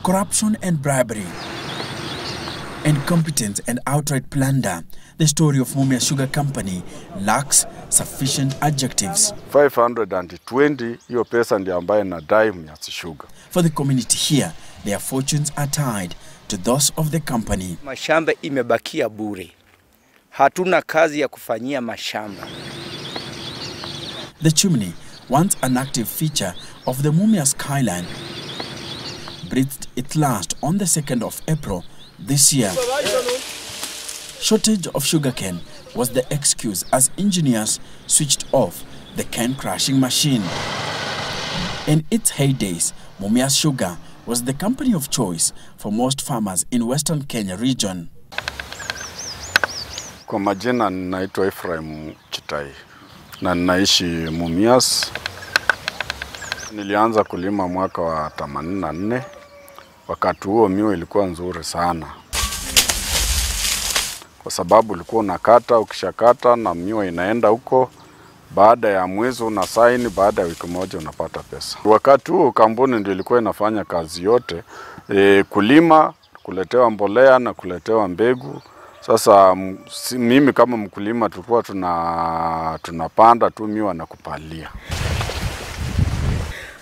corruption and bribery, incompetence and outright plunder. The story of Mumias Sugar Company lacks sufficient adjectives. 520 hiyo pesa ndiyo ambayo inadai Mumias Sugar. For the community here, their fortunes are tied to those of the company. Mashamba imebakia bure. Hatuna kazi ya kufanyia mashamba. The chimney, once an active feature of the Mumias skyline, breathed its last on the 2nd of April this year. Shortage of sugarcane was the excuse as engineers switched off the cane crushing machine. In its heydays, Mumias Sugar was the company of choice for most farmers in Western Kenya region. Kwa majina ninaitwa Ephraim Chitai na ninaishi Mumias. Nilianza kulima mwaka wa 84. Wakati huo miwa ilikuwa nzuri sana, kwa sababu ulikuwa unakata, ukishakata na miwa inaenda huko, baada ya mwezi unasaini, baada ya wiki moja unapata pesa. Wakati huo kampuni ndio ilikuwa inafanya kazi yote, kulima, kuletewa mbolea na kuletewa mbegu. Sasa mimi kama mkulima tulikuwa tunapanda tu miwa na kupalia.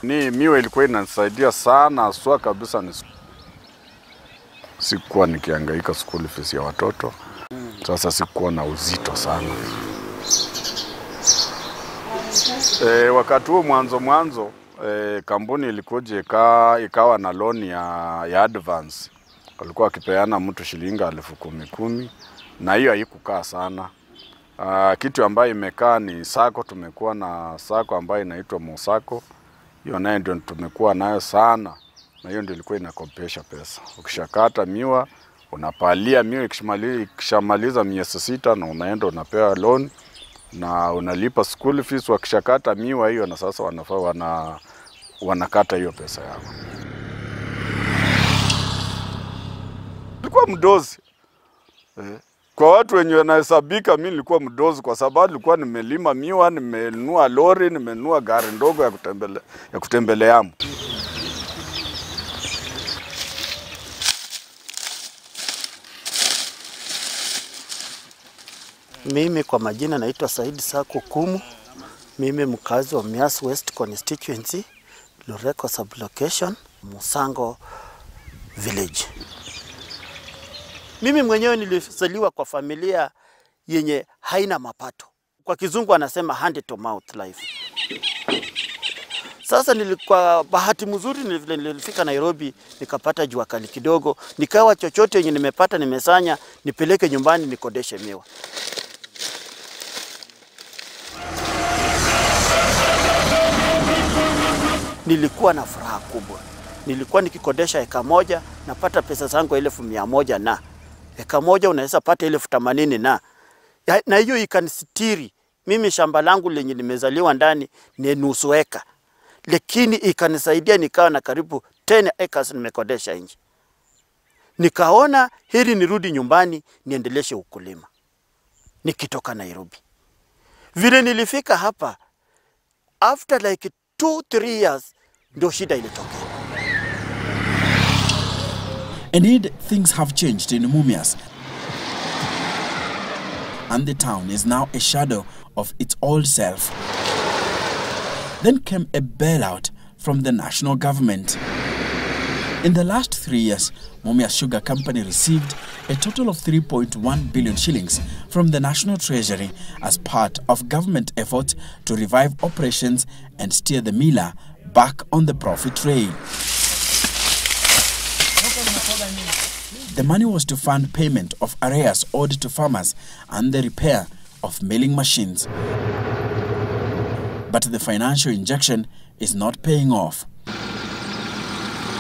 Miwa ilikuwa inanisaidia sana, aswa kabisa sikuwa nikihangaika school fees ya watoto. Sasa sikuwa na uzito sana. Wakati huo mwanzo kampuni ilikuja ikawa na loan ya advance. Walikuwa wakipeana mtu shilingi 10,000 na hiyo haikukaa sana. Kitu ambayo imekaa ni sako. Tumekuwa na sako ambayo inaitwa Mosako. Hiyo nayo ndio tumekuwa nayo sana, na hiyo ndio ilikuwa inakopesha pesa. Ukishakata miwa, unapalia miwa, ikishamaliza miezi 6 na unaenda unapewa loan na unalipa school fees. Wakishakata miwa hiyo na sasa wanakata hiyo pesa yako. Nilikuwa mdozi. Kwa watu wenye wanahesabika, mimi nilikuwa mdozi kwa sababu nilikuwa nimelima miwa, nimenunua lori, nimenunua gari ndogo ya kutembelea. Mimi kwa majina naitwa Said Sako Kumu. Mimi mkazi wa Mumias West constituency, Loreko sublocation, Musango village. Mimi mwenyewe nilizaliwa kwa familia yenye haina mapato. Kwa kizungu anasema hand to mouth life. Sasa nilikuwa bahati mzuri nilifika Nairobi, nikapata jua kali kidogo, nikawa chochote yenye nimepata nimesanya nipeleke nyumbani nikodeshe miwa. Nilikuwa na furaha kubwa. Nilikuwa nikikodesha eka moja napata pesa zangu 1,100 na eka moja unaweza pata 80,000 na hiyo ikanisitiri. Mimi shamba langu lenye nimezaliwa ndani ni nusu eka, lakini ikanisaidia nikawa na karibu 10 acres nimekodesha nje. Nikaona hili nirudi nyumbani niendeleshe ukulima nikitoka Nairobi. Vile nilifika hapa after like 2-3 years ndio shida ilitokea. Indeed, things have changed in Mumias, and the town is now a shadow of its old self. Then came a bailout from the national government. In the last 3 years, Mumias Sugar Company received a total of 3.1 billion shillings from the National Treasury as part of government efforts to revive operations and steer the miller back on the profit trail. The money was to fund payment of arrears owed to farmers and the repair of milling machines. But the financial injection is not paying off.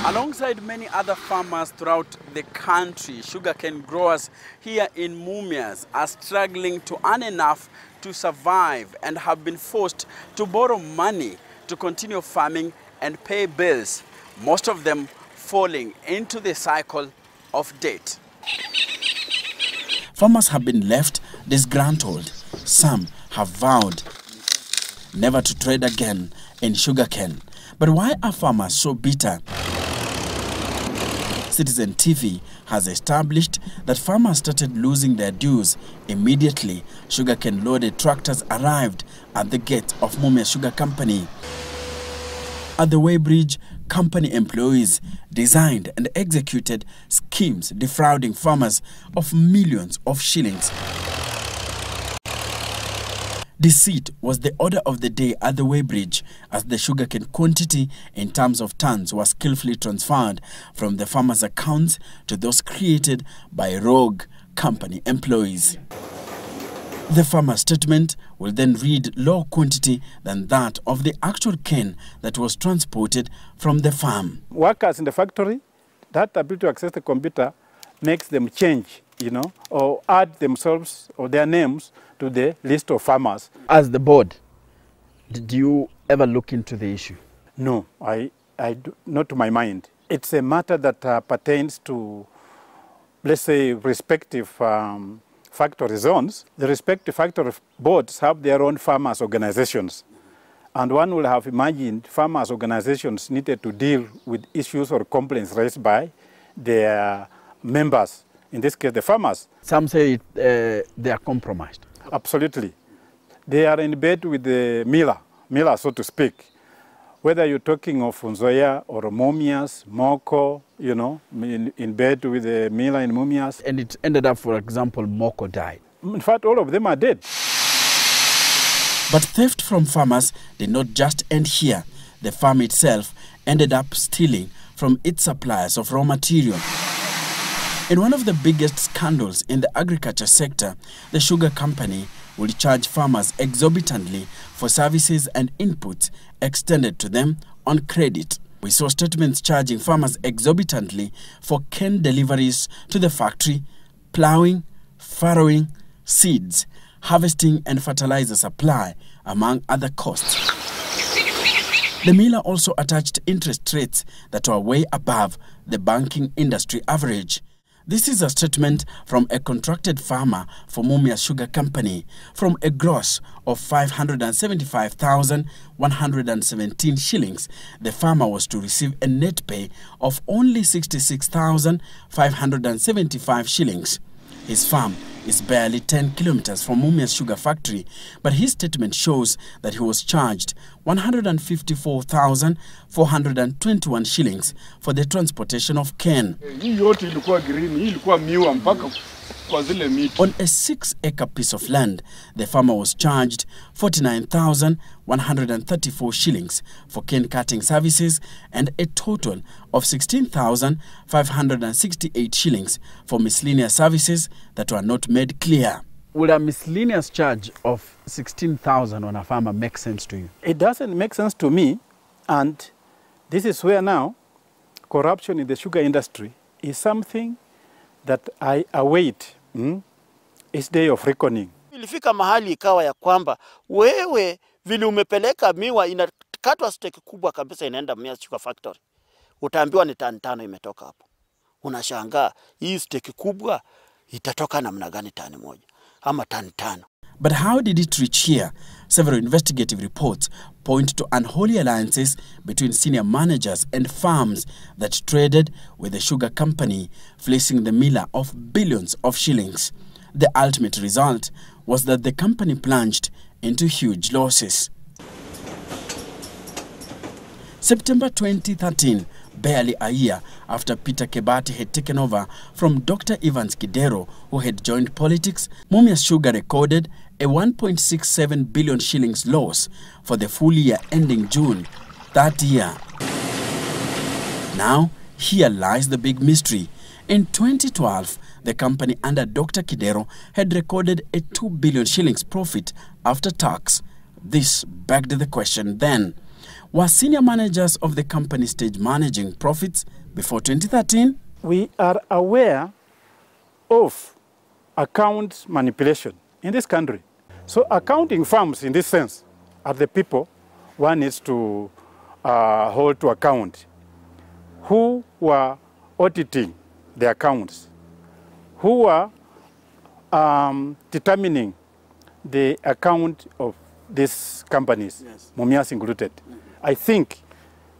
Alongside many other farmers throughout the country, sugarcane growers here in Mumias are struggling to earn enough to survive and have been forced to borrow money to continue farming and pay bills, most of them falling into the cycle of debt. Farmers have been left disgruntled. Some have vowed never to trade again in sugarcane. But why are farmers so bitter? Citizen TV has established that farmers started losing their dues immediately sugarcane-loaded tractors arrived at the gate of Mumias Sugar Company. At the weighbridge, company employees designed and executed schemes defrauding farmers of millions of shillings. Deceit was the order of the day at the weighbridge, as the sugarcane quantity in terms of tons was skillfully transferred from the farmers' accounts to those created by rogue company employees. The farmer's statement will then read lower quantity than that of the actual cane that was transported from the farm. Workers in the factory, that ability to access the computer makes them change, or add themselves or their names to the list of farmers. As the board, did you ever look into the issue? No, I do, not to my mind. It's a matter that pertains to, let's say, respective factory zones. The respective factory boards have their own farmers' organizations. And one will have imagined farmers' organizations needed to deal with issues or complaints raised by their members, in this case the farmers. Some say they are compromised. Absolutely. They are in bed with the miller, so to speak. Whether you're talking of Nzoia or Mumias, Moko, in bed with the miller in Mumias. And it ended up, for example, Moko died. In fact, all of them are dead. But theft from farmers did not just end here. The farm itself ended up stealing from its suppliers of raw material. In one of the biggest scandals in the agriculture sector, the sugar company will charge farmers exorbitantly for services and inputs extended to them on credit. We saw statements charging farmers exorbitantly for cane deliveries to the factory, plowing, farrowing, seeds, harvesting and fertilizer supply, among other costs. The miller also attached interest rates that were way above the banking industry average. This is a statement from a contracted farmer for Mumias Sugar Company. From a gross of 575,117 shillings, the farmer was to receive a net pay of only 66,575 shillings. His farm is barely 10 kilometers from Mumias Sugar Factory, but his statement shows that he was charged 154,421 shillings for the transportation of cane. On a 6-acre piece of land, the farmer was charged 49,134 shillings for cane cutting services and a total of 16,568 shillings for miscellaneous services that were not made clear. Would a miscellaneous charge of 16,000 on a farmer make sense to you? It doesn't make sense to me, and this is where now corruption in the sugar industry is something that I await its day of reckoning. Ilifika mahali ikawa ya kwamba wewe vile umepeleka miwa inakatwa steki kubwa kabisa inaenda Mumias Sugar Factory. Utaambiwa ni tani 5 imetoka hapo. Unashangaa hii steki kubwa itatoka namna gani tani 1 ama tani 5. But how did it reach here? Several investigative reports point to unholy alliances between senior managers and farms that traded with the sugar company, fleecing the miller of billions of shillings. The ultimate result was that the company plunged into huge losses. September 2013, barely a year after Peter Kebati had taken over from Dr. Evans Kidero, who had joined politics, Mumias Sugar recorded a 1.67 billion shillings loss for the full year ending June that year. Now, here lies the big mystery. In 2012, the company under Dr. Kidero had recorded a 2 billion shillings profit after tax. This begged the question then. Were senior managers of the company stage managing profits before 2013? We are aware of account manipulation in this country. So accounting firms in this sense are the people one needs to hold to account. Who were auditing the accounts? Who were determining the account of these companies, yes. Mumias included? I think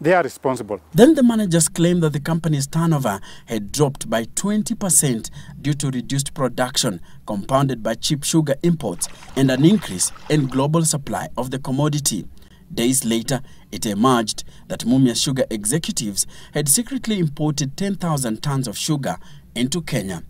they are responsible. Then the managers claimed that the company's turnover had dropped by 20% due to reduced production, compounded by cheap sugar imports and an increase in global supply of the commodity. Days later, it emerged that Mumias Sugar executives had secretly imported 10,000 tons of sugar into Kenya.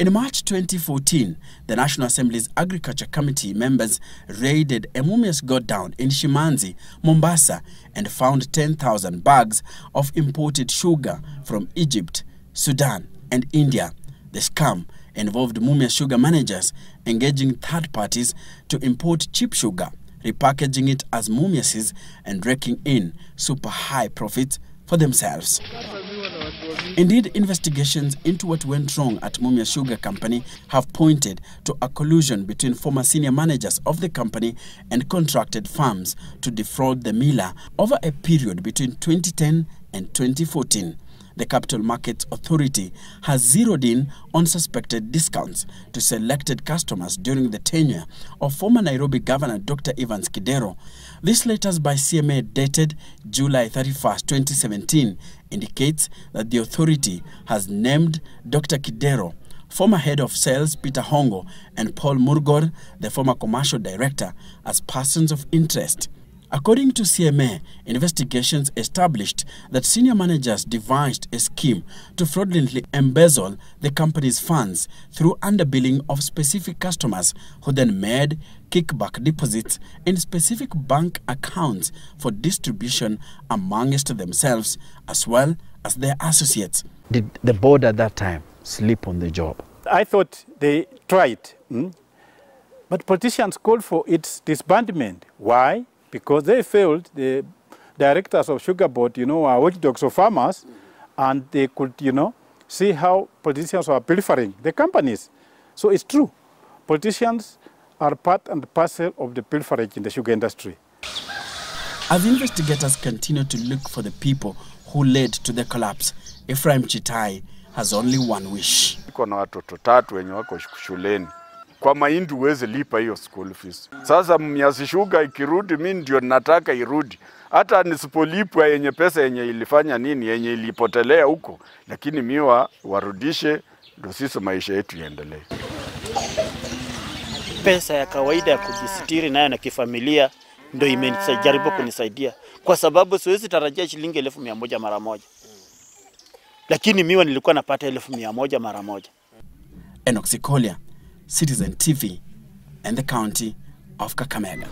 In March 2014, the National Assembly's Agriculture Committee members raided a Mumias godown in Shimanzi, Mombasa, and found 10,000 bags of imported sugar from Egypt, Sudan, and India. The scam involved Mumias Sugar managers engaging third parties to import cheap sugar, repackaging it as Mumias's, and raking in super high profits for themselves. Indeed, investigations into what went wrong at Mumias Sugar Company have pointed to a collusion between former senior managers of the company and contracted firms to defraud the miller over a period between 2010 and 2014. The Capital Markets Authority has zeroed in on suspected discounts to selected customers during the tenure of former Nairobi Governor Dr. Evans Kidero. This letters by CMA dated July 31, 2017 indicates that the authority has named Dr. Kidero, former head of sales Peter Hongo, and Paul Murgor, the former commercial director, as persons of interest. According to CMA, investigations established that senior managers devised a scheme to fraudulently embezzle the company's funds through underbilling of specific customers who then made kickback deposits in specific bank accounts for distribution amongst themselves as well as their associates. Did the board at that time sleep on the job? I thought they tried, but politicians called for its disbandment. Why? Because they felt the directors of Sugar Board, are watchdogs of farmers, and they could, see how politicians are pilfering the companies. So it's true. Politicians are part and parcel of the pilferage in the sugar industry. As investigators continue to look for the people who led to the collapse, Ephraim Chitai has only one wish. Kuna watoto tatu wenye wako shuleni. Kwa mahindi uweze lipa hiyo school fees. Sasa Mumias Sugar ikirudi, mimi ndio nataka irudi. Hata nisipolipwa yenye pesa yenye ilifanya nini, yenye ilipotelea huko, lakini miwa warudishe, ndio sisi maisha yetu yaendelee. Pesa ya kawaida ya kujisitiri nayo na kifamilia ndio imejaribu kunisaidia, kwa sababu siwezi tarajia shilingi 1,100 mara moja. Lakini miwa nilikuwa napata 1,100 mara moja. Enock Sikolia, Citizen TV, and the county of Kakamega.